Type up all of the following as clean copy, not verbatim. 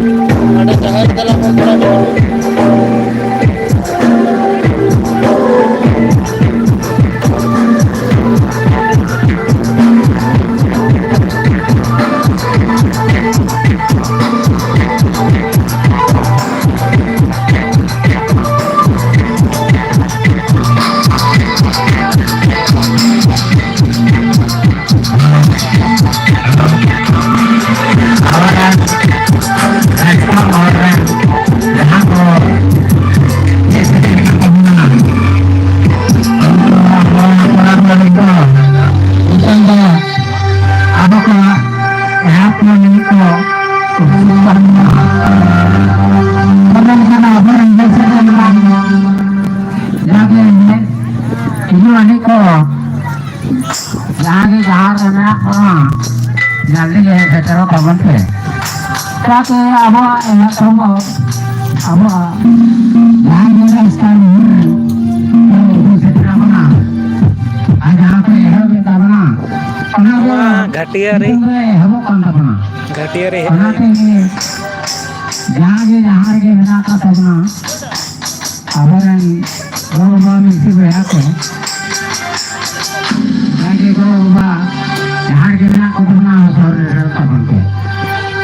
ada cahaya dalam beberapa घाटिया रे जहाँ के बिना का सपना आवरण गोबा मिलती बया को जाके गोबा जहाँ के बिना को सपना सौर का बनते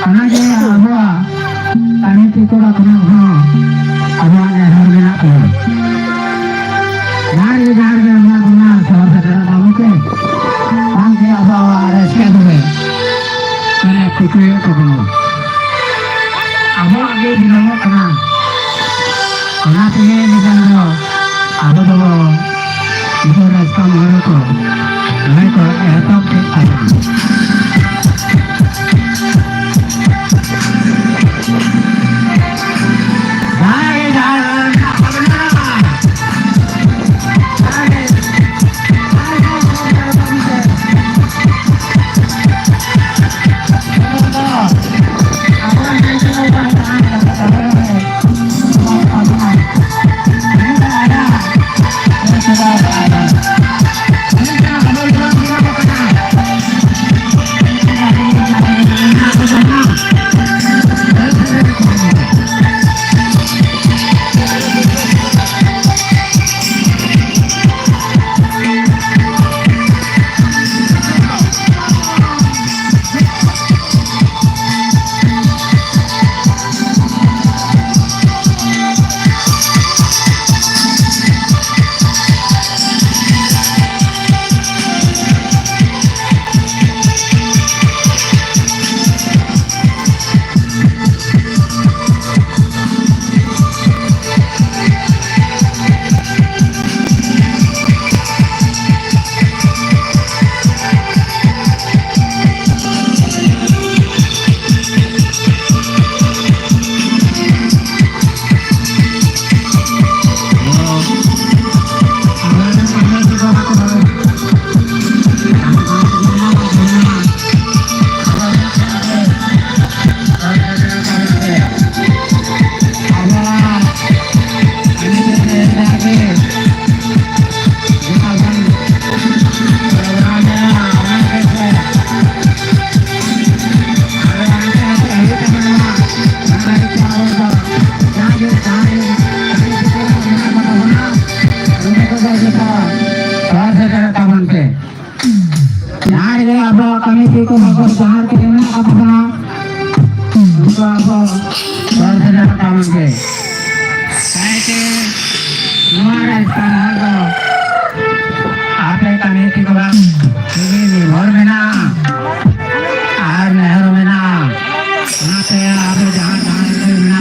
अना के आबा तानी की को रखना हाँ आबा ने हर बिना को जहाँ के बिना बना सौर का बनते हम के आबा रस्ते दुबे मैंने कुछ ये को बना अब आगे बिना करना करना चाहिए लेकिन अब तो इधर रास्ता मारो तो मैं तो ऐसा के जहाँ